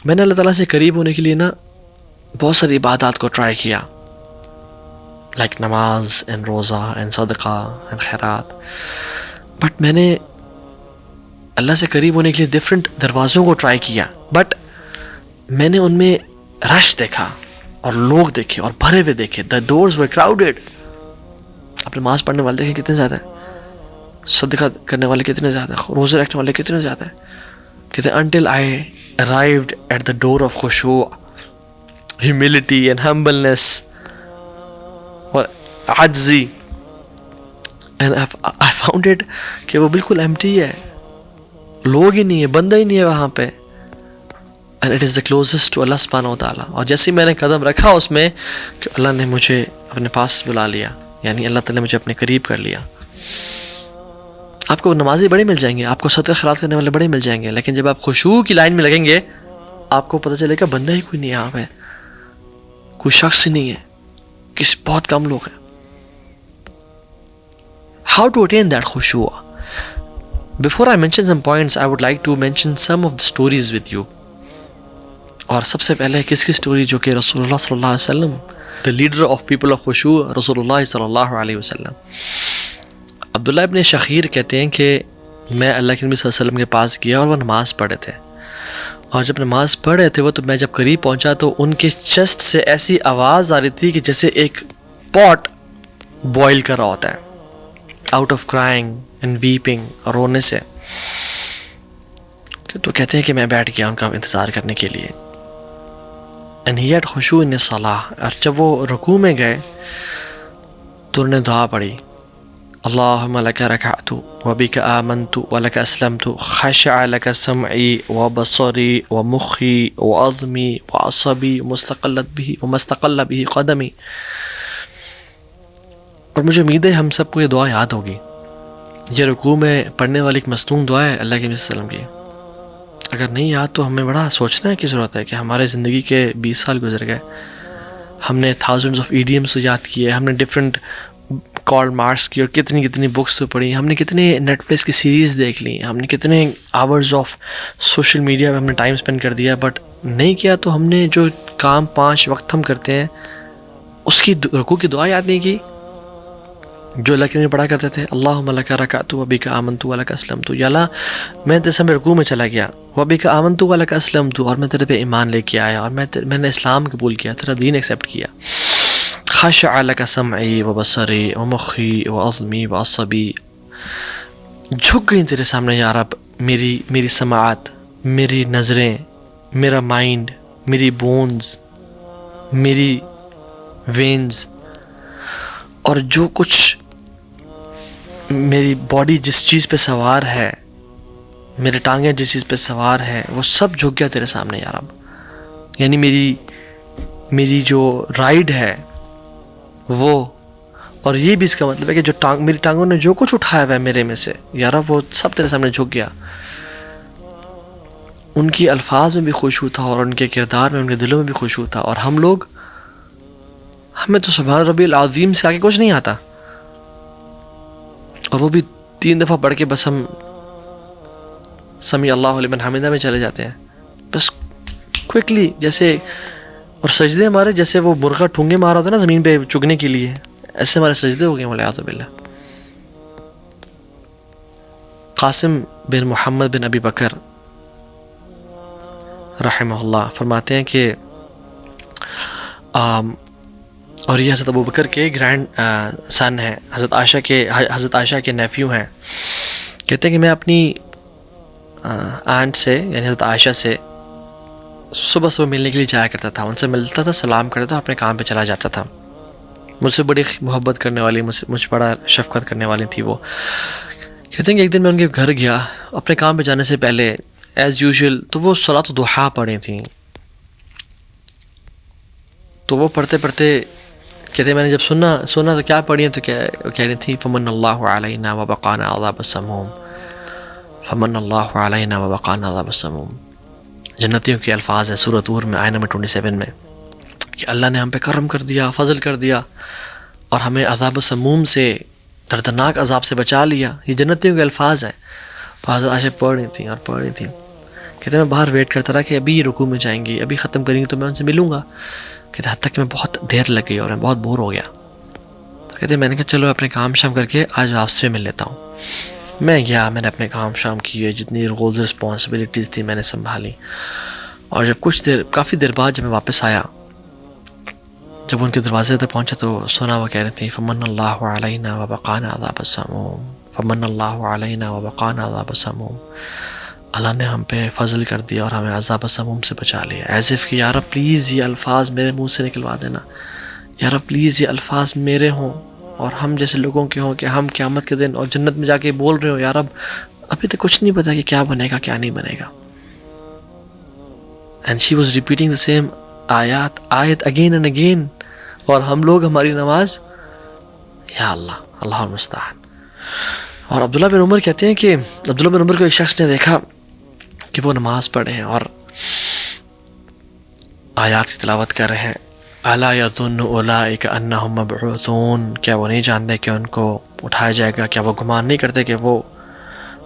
میں نے اللہ تعالیٰ سے قریب ہونے کے لیے نا بہت ساری عبادات کو ٹرائی کیا، لائک نماز اینڈ روزہ اینڈ صدقہ اینڈ خیرات، بٹ میں نے اللہ سے قریب ہونے کے لیے ڈفرینٹ دروازوں کو ٹرائی کیا، بٹ میں نے ان میں رش دیکھا اور لوگ دیکھے اور بھرے ہوئے دیکھے. دا ڈورز ور کراؤڈیڈ. آپ نماز پڑھنے والے دیکھیں کتنے زیادہ ہیں، صدقہ کرنے والے کتنے زیادہ ہیں، روزے رکھنے والے کتنے زیادہ ہیں. کہتے ہیں until I arrived at the door of khushu', humility and humbleness اور عجزی، and I found it کہ وہ بالکل empty ہے، لوگ ہی نہیں ہے، بندہ ہی نہیں ہے وہاں پہ. and it is the closest to Allah سبحانہ وتعالیٰ. اور جیسے میں نے قدم رکھا اس میں کہ اللہ نے مجھے اپنے پاس بلا لیا، یعنی اللہ تعالیٰ نے مجھے اپنے قریب کر لیا. آپ کو نمازی بڑے مل جائیں گے، آپ کو صدقہ خیرات کرنے والے بڑے مل جائیں گے، لیکن جب آپ خشوع کی لائن میں لگیں گے آپ کو پتہ چلے گا بندہ ہی کوئی نہیں ہے یہاں پہ، کوئی شخص ہی نہیں ہے، بہت کم لوگ ہیں. How to attain that khushu'? Before I mention some points, I would like to mention some of the stories with you. اور سب سے پہلے کس کی سٹوری؟ جو کہ رسول اللہ صلی اللہ علیہ وسلم، the leader of people of khushu'، رسول اللہ صلی اللہ علیہ وسلم. عبداللہ ابن شخیر کہتے ہیں کہ میں اللہ کے نبی صلی اللہ علیہ وسلم کے پاس گیا اور وہ نماز پڑھے تھے، اور جب نماز پڑھ رہے تھے وہ، تو میں جب قریب پہنچا تو ان کے چیسٹ سے ایسی آواز آ رہی تھی کہ جیسے ایک پاٹ بوائل کر رہا ہوتا ہے، out of crying and vaping, اور رونے سے. تو کہتے ہیں کہ میں بیٹھ گیا ان کا انتظار کرنے کے لیے. and he had khushu' in his salah. اور جب وہ رکوع میں گئے تو انہوں نے دعا پڑھی، اللہم لک رکعت وبک آمنت ولک اسلمت خشع لک سمعی وبصری ومخی وعظمی وعصبی ومستقل به قدمی. اور مجھے امید ہے ہم سب کو یہ دعا یاد ہوگی. یہ رکوع میں پڑھنے والی ایک مصنون دعا ہے اللہ کے نبی صلی اللہ علیہ وسلم کی. اگر نہیں یاد تو ہمیں بڑا سوچنا کی ضرورت ہے کہ ہمارے زندگی کے 20 سال گزر گئے، ہم نے thousands of idioms یاد کیے، ہم نے ڈفرینٹ کارل مارکس کی اور کتنی بکس تو پڑھی، ہم نے کتنے نیٹ فلکس کی سیریز دیکھ لی، ہم نے کتنے آورز آف سوشل میڈیا پہ ہم نے ٹائم اسپینڈ کر دیا، بٹ نہیں کیا تو ہم نے جو کام 5 وقت ہم کرتے ہیں اس کی رکوع کی دعا یاد نہیں کی جو اللہ کے نبی پڑھا کرتے تھے. اللہم لک رکعت وبک آمنت ولک اسلمت. یا اللہ میں تیرے سامنے رکوع میں چلا گیا، وبک آمنت ولک اسلمت، اور میں تیرے پہ ایمان لے کے آیا اور میں نے اسلام قبول کیا، تیرا دین ایکسیپٹ کیا. خشع لک سمعی وبصری ومخی وعظمی وعصبی. جھک گئی تیرے سامنے یا رب میری سماعت، میری نظریں، میرا مائنڈ، میری بونز، میری وینز، اور جو کچھ میری باڈی جس چیز پہ سوار ہے، میرے ٹانگیں جس چیز پہ سوار ہے، وہ سب جھک گیا تیرے سامنے یا رب. یعنی میری جو رائڈ ہے وہ، اور یہ بھی اس کا مطلب ہے کہ جو میری ٹانگوں نے جو کچھ اٹھایا ہوا ہے میرے میں سے یا رب، وہ سب تیرے سامنے جھک گیا. ان کی الفاظ میں بھی خشوع تھا اور ان کے کردار میں، ان کے دلوں میں بھی خشوع تھا. اور ہمیں تو سبحان ربی العظیم سے آگے کچھ نہیں آتا، اور وہ بھی 3 دفعہ پڑھ کے بس ہم سمیع اللہ لمن حمدہ میں چلے جاتے ہیں بس کوئکلی. جیسے اور سجدے ہمارے جیسے وہ مرغا ٹھونگے مارا ہوتا ہے نا زمین پہ چگنے کے لیے، ایسے ہمارے سجدے ہو گئے والعیاذ باللہ. قاسم بن محمد بن ابی بکر رحمہ اللہ فرماتے ہیں کہ اور یہ حضرت ابو بکر کے گرینڈ سن ہیں، حضرت عائشہ کے نیفیو ہیں. کہتے ہیں کہ میں اپنی آنٹ سے یعنی حضرت عائشہ سے صبح ملنے کے لیے جایا کرتا تھا، ان سے ملتا تھا، سلام کرتا تھا، اپنے کام پہ چلا جاتا تھا. مجھ سے بڑی محبت کرنے والی، مجھ بڑا شفقت کرنے والی تھی وہ. کہتے ہیں کہ ایک دن میں ان کے گھر گیا اپنے کام پہ جانے سے پہلے ایز یوزول، تو وہ صلاۃ الضحیٰ پڑھی تھیں. تو وہ پڑھتے کہتے ہیں میں نے جب سنا تو کیا پڑھی ہیں، تو کہہ رہی تھی فمن اللہ علینا وبقانا عذاب السموم، فمن اللہ علینا وبقانا عذاب السموم. جنتیوں کے الفاظ ہیں سورۃ طور میں آیت نمبر 27 میں کہ اللہ نے ہم پہ کرم کر دیا، فضل کر دیا اور ہمیں عذاب السموم سے، دردناک عذاب سے بچا لیا. یہ جنتیوں کے الفاظ ہیں. حضرت عائشہ پڑھ رہی تھیں. کہتے ہیں میں باہر ویٹ کرتا رہا کہ ابھی رکوع میں جائیں گی, ابھی ختم کریں گی تو میں ان سے ملوں گا. کہتے ہیں حتیٰ کہ میں بہت دیر لگ گئی اور میں بہت بور ہو گیا. تو کہتے ہیں میں نے کہا چلو اپنے کام شام کر کے آج آپ سے مل لیتا ہوں. میں گیا, میں نے اپنے کام شام کیے, جتنی رولز رسپانسبلٹیز تھی میں نے سنبھالی. اور جب کافی دیر بعد جب میں واپس آیا, جب ان کے دروازے تک پہنچا تو سنا وہ کہہ رہی تھیں فمن اللہ علینا وبقانا عذاب السموم, فمن اللہ علینا وبقانا عذاب السموم. اللہ نے ہم پہ فضل کر دیا اور ہمیں عذاب السموم سے بچا لیا. ایز اف کہ یا رب پلیز یہ الفاظ میرے منہ سے نکلوا دینا, یا رب پلیز یہ الفاظ میرے ہوں اور ہم جیسے لوگوں کے ہوں کہ ہم قیامت کے دن اور جنت میں جا کے بول رہے ہو یا رب ابھی تک کچھ نہیں پتا کہ کیا بنے گا کیا نہیں بنے گا. And she was repeating the same آیت اگین اینڈ اگین. اور ہم لوگ ہماری نماز, یا اللہ اللہ المستعان. اور عبداللہ بن عمر کہتے ہیں کہ عبداللہ بن عمر کو ایک شخص نے دیکھا کہ وہ نماز پڑھ رہے ہیں اور آیات کی تلاوت کر رہے ہیں. الا یظن اولئک انہم مبعوثون, کیا وہ نہیں جانتے کہ ان کو اٹھایا جائے گا, کیا وہ گمان نہیں کرتے کہ وہ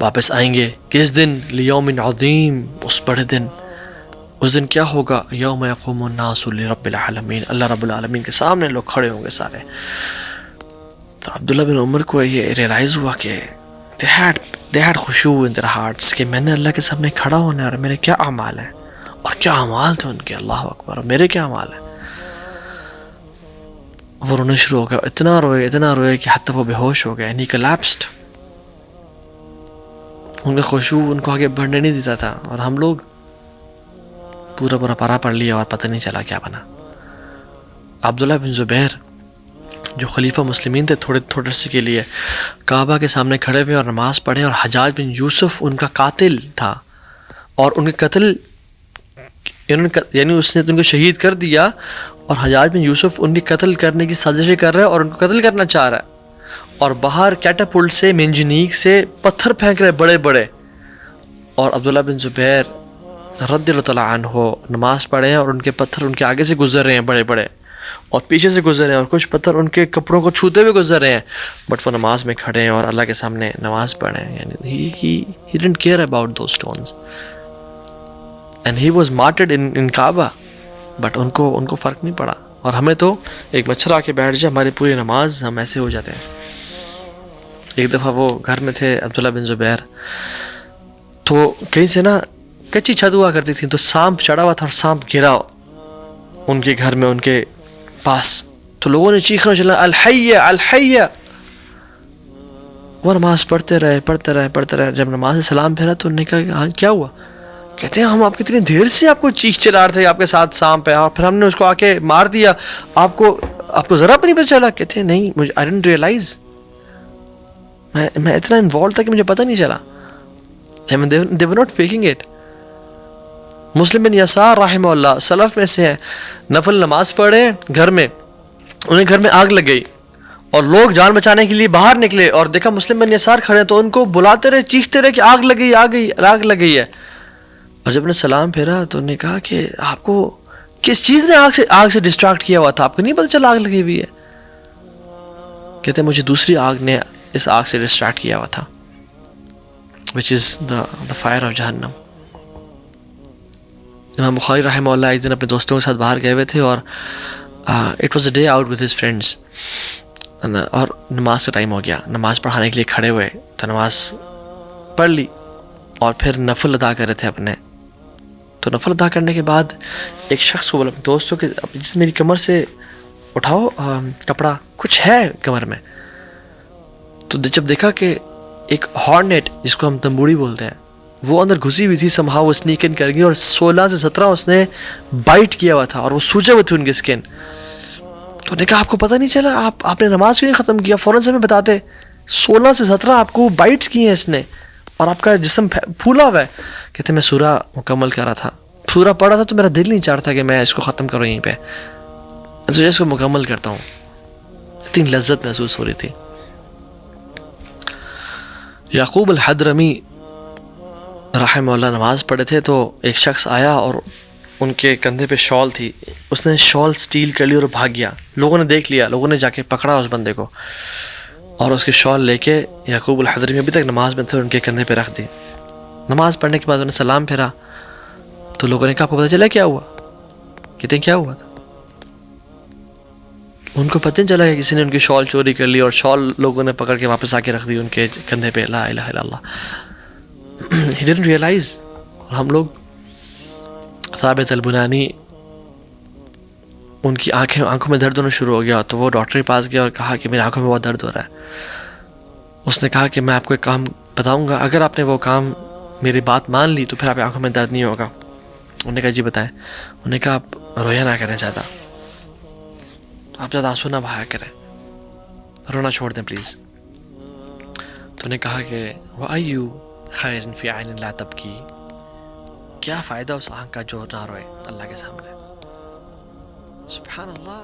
واپس آئیں گے. کس دن؟ لیوم عظیم, اس بڑے دن. اس دن کیا ہوگا؟ یوم یقوم الناس لرب العالمین, اللہ رب العالمین کے سامنے لوگ کھڑے ہوں گے سارے. تو عبداللہ بن عمر کو یہ ریئلائز ہوا کہ they had خشوع in their hearts کہ میں نے اللہ کے سامنے کھڑا ہونا ہے اور میرے کیا اعمال ہیں, اور کیا اعمال تھے ان کے, اللہ اکبر, اور میرے کیا اعمال ہیں. وہ رونا شروع ہو گیا, اتنا روئے کہ حتیٰ وہ بے ہوش ہو گئے, and he collapsed. ان کا خشوع ان کو آگے بڑھنے نہیں دیتا تھا, اور ہم لوگ پورا پارا پڑھ لیا اور پتہ نہیں چلا کیا بنا. عبداللہ بن زبیر جو خلیفہ مسلمین تھے تھوڑے سے کے لیے کعبہ کے سامنے کھڑے ہوئے اور نماز پڑھیں, اور حجاج بن یوسف ان کا قاتل تھا اور ان کے قتل یعنی اس نے ان کو شہید کر دیا, اور حجاج بن یوسف ان کی قتل کرنے کی سازشیں کر رہا ہے اور ان کو قتل کرنا چاہ رہا ہے, اور باہر کیٹاپلٹ سے منجنیق سے پتھر پھینک رہے بڑے بڑے. اور عبداللہ بن زبیر رضی اللہ تعالیٰ عنہ نماز پڑھے ہیں اور ان کے پتھر ان کے آگے سے گزر رہے ہیں بڑے بڑے, اور پیچھے سے گزر رہے ہیں, اور کچھ پتھر ان کے کپڑوں کو چھوتے ہوئے گزر رہے ہیں, بٹ وہ نماز میں کھڑے ہیں اور اللہ کے سامنے نماز پڑھ رہے ہیں. یعنی he didn't care about those stones and he was martyred in Kaaba, but in کو فرق نہیں پڑا. اور ہمیں تو ایک مچھر آ کے بیٹھ جائے ہماری پوری نماز ہم ایسے ہو جاتے ہیں. ایک دفعہ وہ گھر میں تھے عبداللہ بن زبیر, تو کہیں سے نا کچی چھت ہوا کرتی تھی, تو سانپ چڑھا ہوا تھا اور سانپ گرا ان کے گھر میں ان کے پاس. تو لوگوں نے چیخنا چلا الحیہ الحیہ. وہ نماز پڑھتے رہے. جب نماز سے سلام پھیرا تو انہوں نے کہا ہاں کیا ہوا؟ کہتے ہیں ہم آپ کتنی دیر سے آپ کو چیخ چلا رہے تھے, آپ کے ساتھ سانپ ہے, اور پھر ہم نے اس کو آ کے مار دیا, آپ کو ذرا بھی نہیں پتہ چلا؟ کہتے ہیں نہیں, مجھے I didn't realize, میں اتنا انوالو تھا کہ مجھے پتہ نہیں چلا. I mean, they were not faking it. مسلم بن یسار رحمہ اللہ سلف میں سے ہیں, نفل نماز پڑھے گھر میں, انہیں گھر میں آگ لگ گئی اور لوگ جان بچانے کے لیے باہر نکلے اور دیکھا مسلم بن یسار کھڑے ہیں, تو ان کو بلاتے رہے, چیختے رہے کہ آگ لگ گئی آگ لگ گئی ہے. اور جب انہیں سلام پھیرا تو انہوں نے کہا کہ آپ کو کس چیز نے آگ سے ڈسٹریکٹ کیا ہوا تھا, آپ کو نہیں پتہ چلا آگ لگی ہوئی ہے؟ کہتے ہیں مجھے دوسری آگ نے اس آگ سے ڈسٹریکٹ کیا ہوا تھا, which is the fire of جہنم. امام بخاری رحمہ اللہ ایک دن اپنے دوستوں کے ساتھ باہر گئے ہوئے تھے, اور it was a day out with his friends, اور نماز کا ٹائم ہو گیا. نماز پڑھانے کے لیے کھڑے ہوئے تو نماز پڑھ لی اور پھر نفل ادا کر رہے تھے اپنے. تو نفل ادا کرنے کے بعد ایک شخص کو بولا اپنے دوستوں کے جس میری کمر سے اٹھاؤ کپڑا, کچھ ہے کمر میں. تو جب دیکھا کہ ایک ہارنیٹ جس کو ہم تمبوڑی بولتے ہیں وہ اندر گھسی ہوئی تھی, سمہا وہ سنیک ان کر گئی, اور 16 سے 17 اس نے بائٹ کیا ہوا تھا اور وہ سوجے ہوئے تھے ان کے اسکن. تو انہوں نے کہا آپ کو پتہ نہیں چلا, آپ نے نماز کیوں نہیں ختم کیا, فوراً سے ہمیں بتاتے. 16 سے 17 آپ کو بائٹس کی ہیں اس نے, اور آپ کا جسم پھولا ہوا ہے. کہتے میں سورہ مکمل کر رہا تھا, سورہ پڑھا تھا, تو میرا دل نہیں چاہتا کہ میں اس کو ختم کروں یہیں پہ, تو اس کو مکمل کرتا ہوں. اتنی لذت محسوس ہو رہی تھی. یعقوب الحضرمی رحمہ اللہ نماز پڑھے تھے, تو ایک شخص آیا اور ان کے کندھے پہ شال تھی, اس نے شال سٹیل کر لی اور بھاگ گیا. لوگوں نے دیکھ لیا, لوگوں نے جا کے پکڑا اس بندے کو, اور اس کی شال لے کے یعقوب الحضرمی ابھی تک نماز میں تھے ان کے کندھے پہ رکھ دی. نماز پڑھنے کے بعد انہیں سلام پھیرا تو لوگوں نے کہا آپ کو پتہ چلا کیا ہوا؟ کہتے ہیں کیا ہوا تھا؟ ان کو پتہ نہیں چلا کہ کسی نے ان کی شال چوری کر لی اور شال لوگوں نے پکڑ کے واپس آ کے رکھ دی ان کے کندھے پہ. لا الہ الا اللہ. He didn't realize. اور ہم لوگ ثابت البنانی ان کی آنکھوں میں درد ہونا شروع ہو گیا تو وہ ڈاکٹر کے پاس گیا اور کہا کہ میری آنکھوں میں بہت درد ہو رہا ہے. اس نے کہا کہ میں آپ کو ایک کام بتاؤں گا, اگر آپ نے وہ کام میری بات مان لی تو پھر آپ کی آنکھوں میں درد نہیں ہوگا. انہوں نے کہا جی بتائیں. انہوں نے کہا آپ رویا نہ کریں زیادہ, آپ زیادہ آنسو نہ بہایا کریں, رونا چھوڑ دیں پلیز. تو انہوں نے کہا کہ وَأَيُّ خَيْرٍ فِي عَيْنٍ لَا تَبْكِي, کیا فائدہ اس آنکھ کا جو نہ روئے اللہ کے سامنے. سبحان اللہ.